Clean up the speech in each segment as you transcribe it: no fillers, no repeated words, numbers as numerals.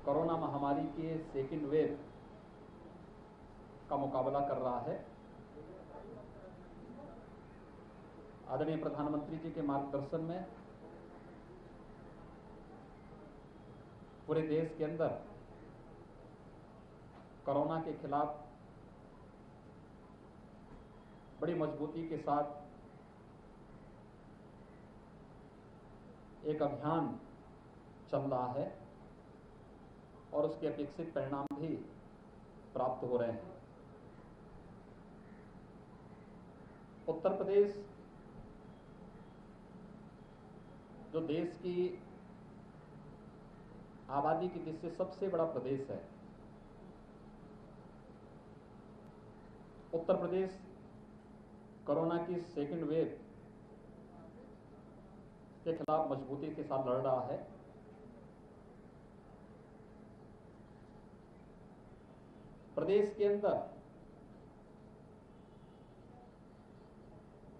Corona महामारी के second wave का मुकाबला कर रहा है। आदरणीय प्रधानमंत्री जी के मार्गदर्शन में पूरे देश के अंदर कोरोना के खिलाफ बड़ी मजबूती के साथ एक अभियान चल रहा है और उसके अपेक्षित परिणाम भी प्राप्त हो रहे हैं। उत्तर प्रदेश जो देश की आबादी की दृष्टि से सबसे बड़ा प्रदेश है, उत्तर प्रदेश कोरोना की सेकेंड वेव के खिलाफ मजबूती के साथ लड़ रहा है। प्रदेश के अंदर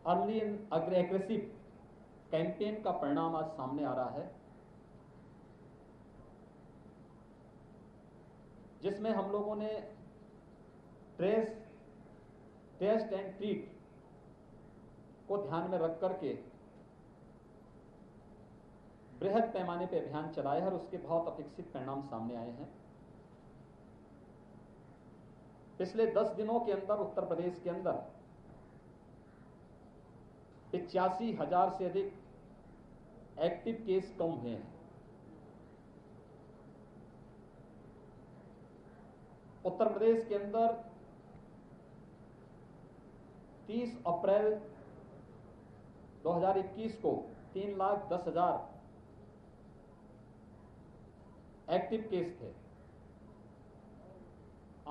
अर्ली एंड एग्रेसिव कैंपेन का परिणाम आज सामने आ रहा है, जिसमें हम लोगों ने टेस्ट एंड ट्रीट को ध्यान में रख करके बृहद पैमाने पर अभियान चलाया है और उसके बहुत अपेक्षित परिणाम सामने आए हैं। पिछले 10 दिनों के अंदर उत्तर प्रदेश के अंदर 85,000 से अधिक एक्टिव केस कम हुए हैं। उत्तर प्रदेश के अंदर 30 अप्रैल 2021 को 3,10,000 एक्टिव केस थे।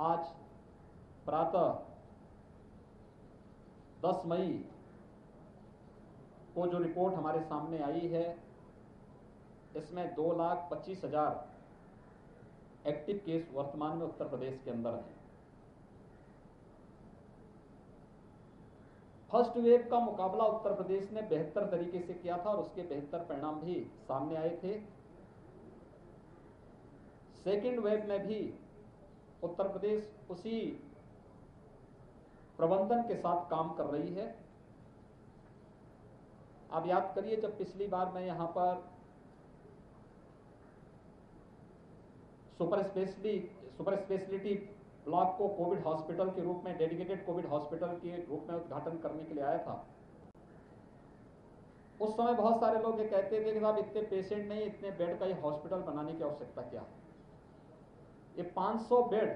आज प्रातः 10 मई को जो रिपोर्ट हमारे सामने आई है, इसमें 2,25,000 एक्टिव केस वर्तमान में उत्तर प्रदेश के अंदर हैं। फर्स्ट वेव का मुकाबला उत्तर प्रदेश ने बेहतर तरीके से किया था और उसके बेहतर परिणाम भी सामने आए थे। सेकेंड वेव में भी उत्तर प्रदेश उसी प्रबंधन के साथ काम कर रही है। आप याद करिए, जब पिछली बार मैं यहां पर सुपर स्पेशलिटी ब्लॉक को कोविड हॉस्पिटल के रूप में, डेडिकेटेड कोविड हॉस्पिटल के रूप में उद्घाटन करने के लिए आया था, उस समय बहुत सारे लोग ये कहते थे कि साहब इतने पेशेंट नहीं, इतने बेड का ये हॉस्पिटल बनाने की आवश्यकता क्या है। ये 500 बेड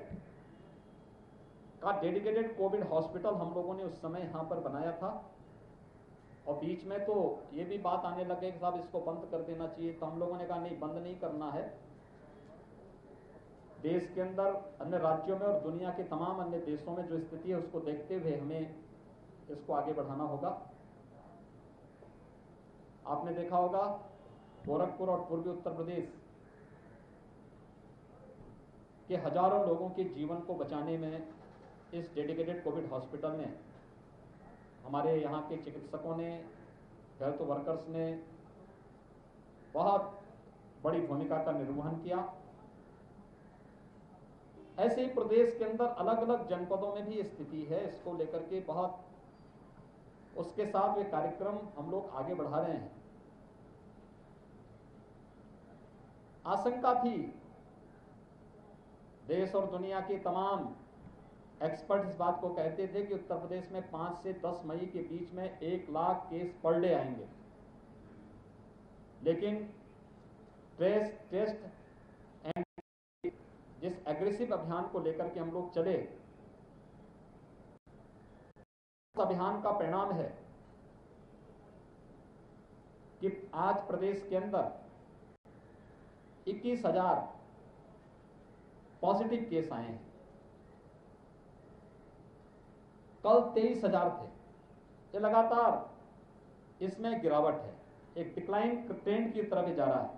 का डेडिकेटेड कोविड हॉस्पिटल हम लोगों ने उस समय यहां पर बनाया था और बीच में तो ये भी बात आने लगे कि साहब इसको बंद कर देना चाहिए। तो हम लोगों ने कहा नहीं, बंद नहीं करना है। देश के अंदर अन्य राज्यों में और दुनिया के तमाम अन्य देशों में जो स्थिति है उसको देखते हुए हमें इसको आगे बढ़ाना होगा। आपने देखा होगा गोरखपुर और पूर्वी उत्तर प्रदेश के हजारों लोगों के जीवन को बचाने में इस डेडिकेटेड कोविड हॉस्पिटल ने, हमारे यहाँ के चिकित्सकों ने, हेल्थ वर्कर्स ने बहुत बड़ी भूमिका का निर्वहन किया। ऐसे ही प्रदेश के अंदर अलग अलग जनपदों में भी स्थिति है, इसको लेकर के बहुत उसके साथ वे कार्यक्रम हम लोग आगे बढ़ा रहे हैं। आशंका थी, देश और दुनिया के तमाम एक्सपर्ट इस बात को कहते थे कि उत्तर प्रदेश में 5 से 10 मई के बीच में 1 लाख केस पर डे आएंगे, लेकिन टेस्ट एंड जिस एग्रेसिव अभियान को लेकर के हम लोग चले, उस अभियान का परिणाम है कि आज प्रदेश के अंदर 21,000 पॉजिटिव केस आए हैं। कल 23,000 थे। ये लगातार इसमें गिरावट है, एक डिक्लाइन ट्रेंड की तरफ जा रहा है।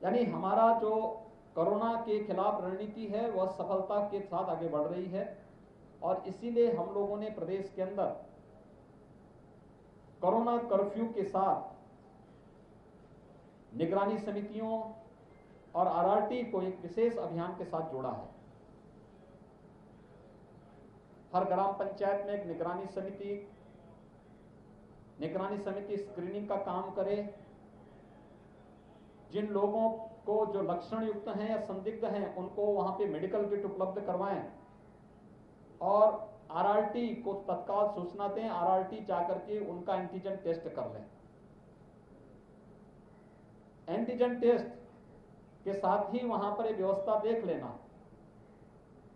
यानी हमारा जो कोरोना के खिलाफ रणनीति है वह सफलता के साथ आगे बढ़ रही है और इसीलिए हम लोगों ने प्रदेश के अंदर कोरोना कर्फ्यू के साथ निगरानी समितियों और आरआरटी को एक विशेष अभियान के साथ जोड़ा है। हर ग्राम पंचायत में एक निगरानी समिति स्क्रीनिंग का काम करे। जिन लोगों को जो लक्षण युक्त हैं या संदिग्ध हैं उनको वहां पे मेडिकल किट उपलब्ध करवाएं और आरआरटी को तत्काल सूचना दें। आरआरटी जाकर के उनका एंटीजन टेस्ट कर लें। एंटीजन टेस्ट के साथ ही वहां पर एक व्यवस्था देख लेना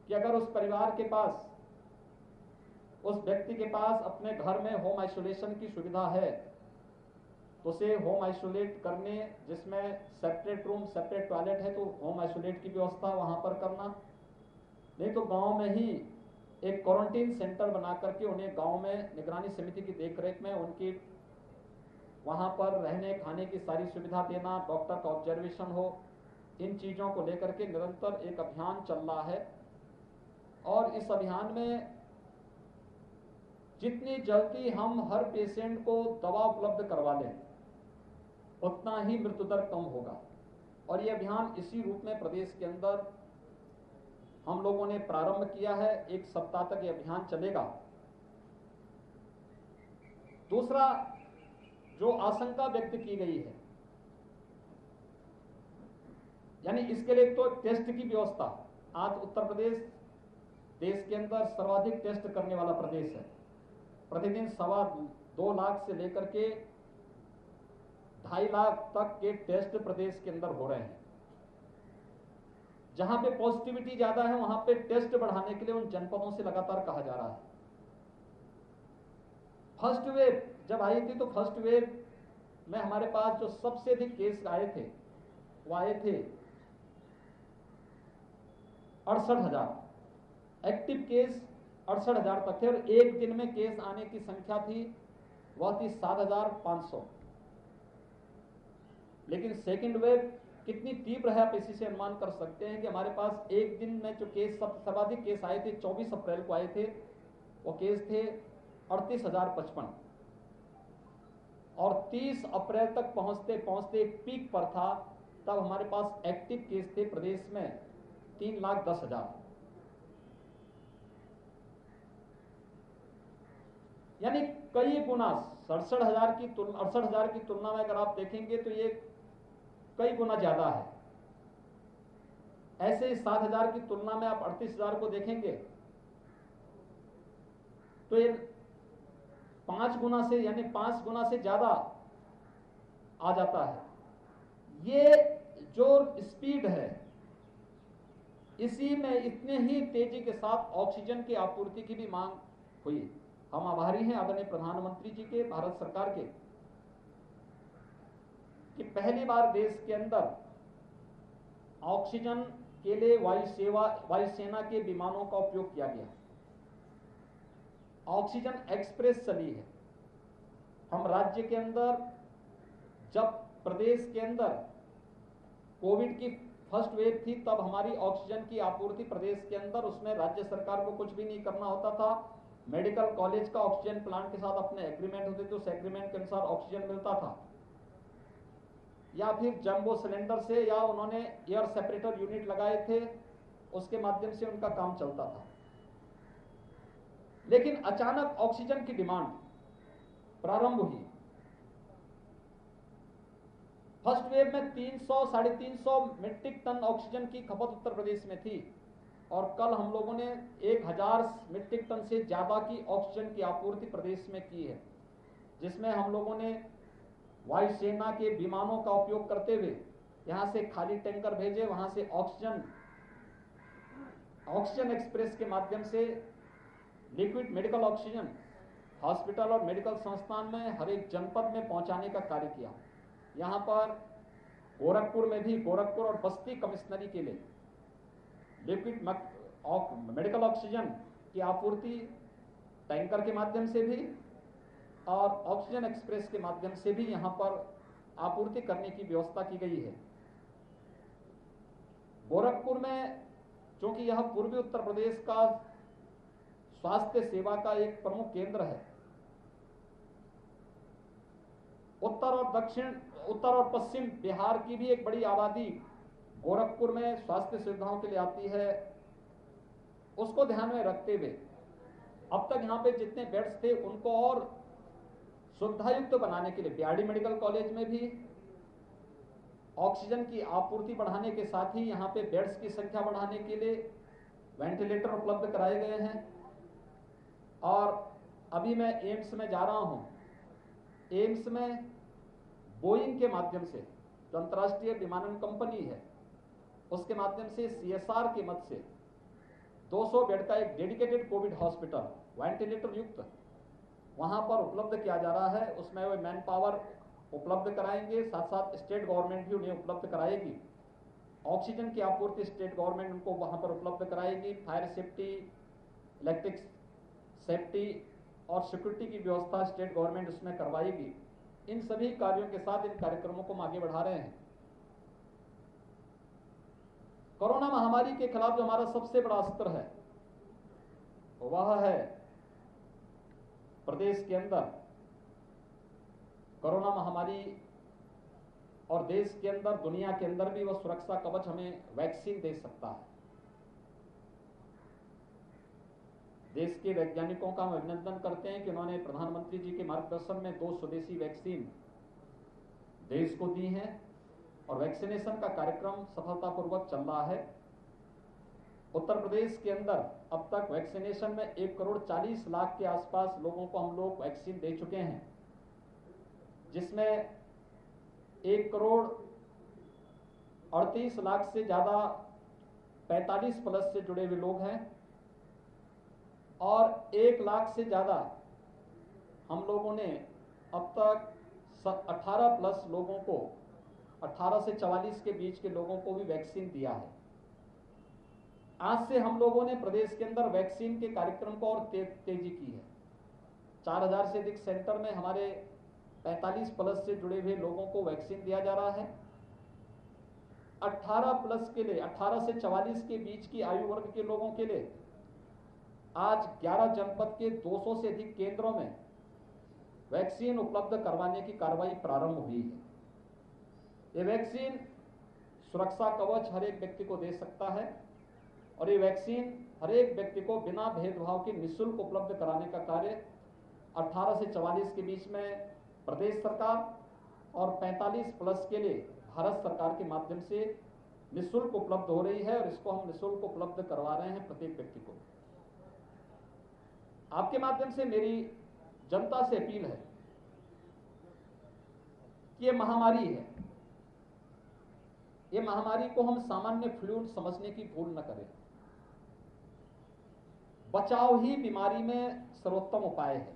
कि अगर उस परिवार के पास, उस व्यक्ति के पास अपने घर में होम आइसोलेशन की सुविधा है तो उसे होम आइसोलेट करने, जिसमें सेपरेट रूम, सेपरेट टॉयलेट है तो होम आइसोलेट की व्यवस्था वहां पर करना। नहीं तो गांव में ही एक क्वारंटीन सेंटर बना करके उन्हें गांव में निगरानी समिति की देखरेख में उनकी वहां पर रहने खाने की सारी सुविधा देना, डॉक्टर का ऑब्जर्वेशन हो। इन चीजों को लेकर के निरंतर एक अभियान चल रहा है और इस अभियान में जितनी जल्दी हम हर पेशेंट को दवा उपलब्ध करवा लें उतना ही मृत्यु दर कम होगा। और ये अभियान इसी रूप में प्रदेश के अंदर हम लोगों ने प्रारंभ किया है। 1 सप्ताह तक ये अभियान चलेगा। दूसरा, जो आशंका व्यक्त की गई है, यानी इसके लिए तो टेस्ट की व्यवस्था। आज उत्तर प्रदेश देश के अंदर सर्वाधिक टेस्ट करने वाला प्रदेश है। प्रतिदिन 2.25 लाख से लेकर के 2.5 लाख तक के टेस्ट प्रदेश के अंदर हो रहे हैं। जहां पे पॉजिटिविटी ज्यादा है वहां पे टेस्ट बढ़ाने के लिए उन जनपदों से लगातार कहा जा रहा है। फर्स्ट वेव जब आई थी तो फर्स्ट वेव में हमारे पास जो सबसे अधिक केस आए थे वो आए थे 68,000। एक्टिव केस 68,000 तक थे और एक दिन में केस आने की संख्या थी वह थी 7,500। लेकिन सेकेंड वेव कितनी तीव्र है आप इसी से अनुमान कर सकते हैं कि हमारे पास एक दिन में जो केस सर्वाधिक केस आए थे 24 अप्रैल को आए थे, वो केस थे 38,055 और 30 अप्रैल तक पहुंचते पहुंचते एक पीक पर था। तब हमारे पास एक्टिव केस थे प्रदेश में 3,10,000। यानी कई गुना 68,000 की तुलना में अगर आप देखेंगे तो ये कई गुना ज्यादा है। ऐसे ही 7,000 की तुलना में आप 38,000 को देखेंगे तो ये 5 गुना से, यानी 5 गुना से ज्यादा आ जाता है। ये जो स्पीड है इसी में इतने ही तेजी के साथ ऑक्सीजन की आपूर्ति की भी मांग हुई। हम आभारी हैं आदरणीय प्रधानमंत्री जी के, भारत सरकार के, कि पहली बार देश के अंदर ऑक्सीजन के लिए वायुसेना के विमानों का उपयोग किया गया। ऑक्सीजन एक्सप्रेस चली है। हम राज्य के अंदर, जब प्रदेश के अंदर कोविड की फर्स्ट वेव थी तब हमारी ऑक्सीजन की आपूर्ति प्रदेश के अंदर, उसमें राज्य सरकार को कुछ भी नहीं करना होता था। मेडिकल कॉलेज का ऑक्सीजन प्लांट के साथ अपने एग्रीमेंट होते थे, उस एग्रीमेंट के अनुसार ऑक्सीजन मिलता था। या फिर जंबो सिलेंडर से, या उन्होंने एयर सेपरेटर यूनिट लगाए थे, उसके माध्यम से उनका काम चलता था। लेकिन अचानक ऑक्सीजन की डिमांड प्रारंभ हुई। फर्स्ट वेव में 300-350 मीट्रिक टन ऑक्सीजन की खपत उत्तर प्रदेश में थी और कल हम लोगों ने 1,000 मीट्रिक टन से ज्यादा की ऑक्सीजन की आपूर्ति प्रदेश में की है, जिसमें हम लोगों ने वायुसेना के विमानों का उपयोग करते हुए यहां से खाली टैंकर भेजे, वहां से ऑक्सीजन एक्सप्रेस के माध्यम से लिक्विड मेडिकल ऑक्सीजन हॉस्पिटल और मेडिकल संस्थान में हर एक जनपद में पहुंचाने का कार्य किया। यहां पर गोरखपुर में भी, गोरखपुर और बस्ती कमिश्नरी के लिए लिक्विड मेडिकल ऑक्सीजन की आपूर्ति टैंकर के माध्यम से भी और ऑक्सीजन एक्सप्रेस के माध्यम से भी यहां पर आपूर्ति करने की व्यवस्था की गई है। गोरखपुर में, चूंकि यह पूर्वी उत्तर प्रदेश का स्वास्थ्य सेवा का एक प्रमुख केंद्र है, उत्तर और पश्चिम बिहार की भी एक बड़ी आबादी गोरखपुर में स्वास्थ्य सुविधाओं के लिए आती है, उसको ध्यान में रखते हुए अब तक यहाँ पे जितने बेड्स थे उनको और सुविधायुक्त बनाने के लिए बीआरडी मेडिकल कॉलेज में भी ऑक्सीजन की आपूर्ति बढ़ाने के साथ ही यहाँ पे बेड्स की संख्या बढ़ाने के लिए वेंटिलेटर उपलब्ध कराए गए हैं। और अभी मैं एम्स में जा रहा हूँ, एम्स में बोइंग के माध्यम से, जो अंतर्राष्ट्रीय विमानन कंपनी है, उसके माध्यम से सीएसआर की मद से 200 बेड का एक डेडिकेटेड कोविड हॉस्पिटल वेंटिलेटर युक्त वहां पर उपलब्ध किया जा रहा है। उसमें वो मैन पावर उपलब्ध कराएंगे, साथ साथ स्टेट गवर्नमेंट भी उन्हें उपलब्ध कराएगी। ऑक्सीजन की आपूर्ति स्टेट गवर्नमेंट उनको वहां पर उपलब्ध कराएगी। फायर सेफ्टी, इलेक्ट्रिक सेफ्टी और सिक्योरिटी की व्यवस्था स्टेट गवर्नमेंट उसमें करवाएगी। इन सभी कार्यों के साथ इन कार्यक्रमों को हम आगे बढ़ा रहे हैं। कोरोना महामारी के खिलाफ जो हमारा सबसे बड़ा अस्त्र है वह है प्रदेश के अंदर कोरोना महामारी, और देश के अंदर, दुनिया के अंदर भी वह सुरक्षा कवच हमें वैक्सीन दे सकता है। देश के वैज्ञानिकों का हम अभिनंदन करते हैं कि उन्होंने प्रधानमंत्री जी के मार्गदर्शन में 2 स्वदेशी वैक्सीन देश को दी हैं और वैक्सीनेशन का कार्यक्रम सफलतापूर्वक चल रहा है। उत्तर प्रदेश के अंदर अब तक वैक्सीनेशन में 1 करोड़ 40 लाख के आसपास लोगों को हम लोग वैक्सीन दे चुके हैं, जिसमें 1 करोड़ 38 लाख से ज्यादा 45 प्लस से जुड़े हुए लोग हैं और 1 लाख से ज्यादा हम लोगों ने अब तक 18 प्लस लोगों को, 18 से 44 के बीच के लोगों को भी वैक्सीन दिया है। आज से हम लोगों ने प्रदेश के अंदर वैक्सीन के कार्यक्रम को और तेजी की है। 4000 से अधिक सेंटर में हमारे 45 प्लस से जुड़े हुए लोगों को वैक्सीन दिया जा रहा है। 18 प्लस के लिए, 18 से 44 के बीच की आयु वर्ग के लोगों के लिए आज 11 जनपद के 200 से अधिक केंद्रों में वैक्सीन उपलब्ध करवाने की कार्रवाई प्रारंभ हुई है। ये वैक्सीन सुरक्षा कवच हर एक व्यक्ति को दे सकता है और ये वैक्सीन हर एक व्यक्ति को बिना भेदभाव के निःशुल्क उपलब्ध कराने का कार्य 18 से 44 के बीच में प्रदेश सरकार और 45 प्लस के लिए भारत सरकार के माध्यम से निःशुल्क उपलब्ध हो रही है और इसको हम निःशुल्क उपलब्ध करवा रहे हैं प्रत्येक व्यक्ति को। आपके माध्यम से मेरी जनता से अपील है कि ये महामारी है, ये महामारी को हम सामान्य फ्लू समझने की भूल न करें। बचाव ही बीमारी में सर्वोत्तम उपाय है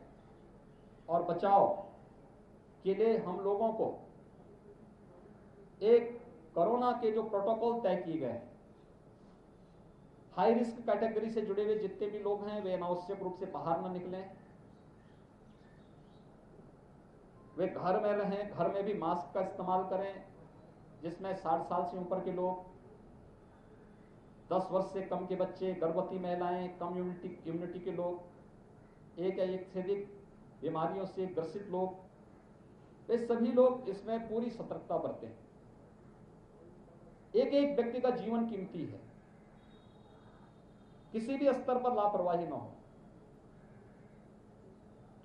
और बचाव के लिए हम लोगों को एक कोरोना के जो प्रोटोकॉल तय किए गए, हाई रिस्क कैटेगरी से जुड़े हुए जितने भी लोग हैं वे अनावश्यक रूप से बाहर न निकलें, वे घर में रहें, घर में भी मास्क का इस्तेमाल करें, जिसमें 60 साल से ऊपर के लोग, 10 वर्ष से कम के बच्चे, गर्भवती महिलाएं, कम इम्यूनिटी के लोग, एक या एक से अधिक बीमारियों से ग्रसित लोग, वे सभी लोग इसमें पूरी सतर्कता बरतें। एक एक व्यक्ति का जीवन कीमती है, किसी भी स्तर पर लापरवाही न हो।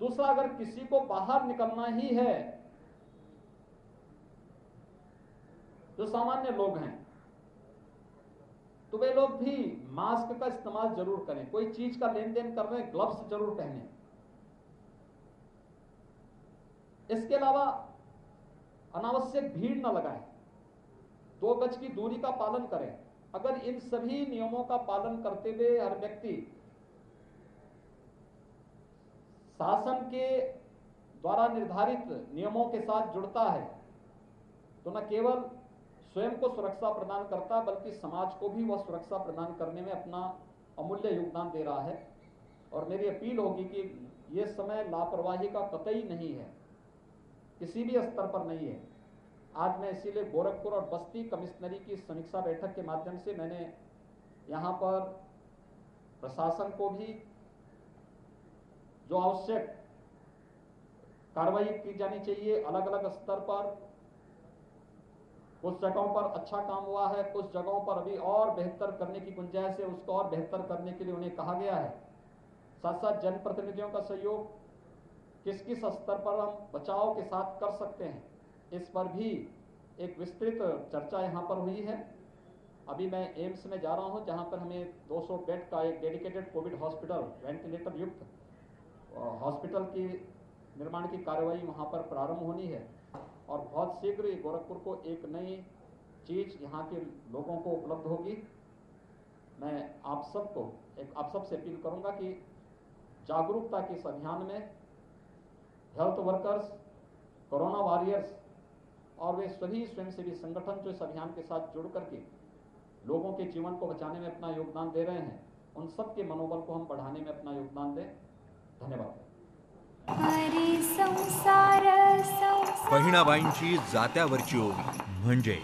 दूसरा, अगर किसी को बाहर निकलना ही है, जो सामान्य लोग हैं, तो वे लोग भी मास्क का इस्तेमाल जरूर करें। कोई चीज का लेन देन कर रहे हैं, ग्लव्स जरूर पहनें। इसके अलावा अनावश्यक भीड़ न लगाएं, 2 गज की दूरी का पालन करें। अगर इन सभी नियमों का पालन करते हुए हर व्यक्ति शासन के द्वारा निर्धारित नियमों के साथ जुड़ता है, तो न केवल स्वयं को सुरक्षा प्रदान करता बल्कि समाज को भी वह सुरक्षा प्रदान करने में अपना अमूल्य योगदान दे रहा है। और मेरी अपील होगी कि यह समय लापरवाही का कतई नहीं है, किसी भी स्तर पर नहीं है। आज मैं इसीलिए गोरखपुर और बस्ती कमिश्नरी की समीक्षा बैठक के माध्यम से मैंने यहाँ पर प्रशासन को भी जो आवश्यक कार्रवाई की जानी चाहिए, अलग अलग स्तर पर कुछ जगहों पर अच्छा काम हुआ है, कुछ जगहों पर अभी और बेहतर करने की गुंजाइश है, उसको और बेहतर करने के लिए उन्हें कहा गया है। साथ साथ जनप्रतिनिधियों का सहयोग किस किस स्तर पर हम बचाव के साथ कर सकते हैं, इस पर भी एक विस्तृत चर्चा यहाँ पर हुई है। अभी मैं एम्स में जा रहा हूँ, जहाँ पर हमें 200 बेड का एक डेडिकेटेड कोविड हॉस्पिटल, वेंटिलेटर युक्त हॉस्पिटल की निर्माण की कार्रवाई वहाँ पर प्रारंभ होनी है और बहुत शीघ्र ही गोरखपुर को एक नई चीज यहाँ के लोगों को उपलब्ध होगी। मैं आप सबसे अपील करूंगा कि जागरूकता के इस अभियान में हेल्थ वर्कर्स, कोरोना वॉरियर्स और वे सभी स्वयंसेवी संगठन जो इस अभियान के साथ जुड़ करके लोगों के जीवन को बचाने में अपना योगदान दे रहे हैं, उन सब के मनोबल को हम बढ़ाने में अपना योगदान दें। धन्यवाद। बहिणाबाईंची जात्यावरची ओवी म्हणजे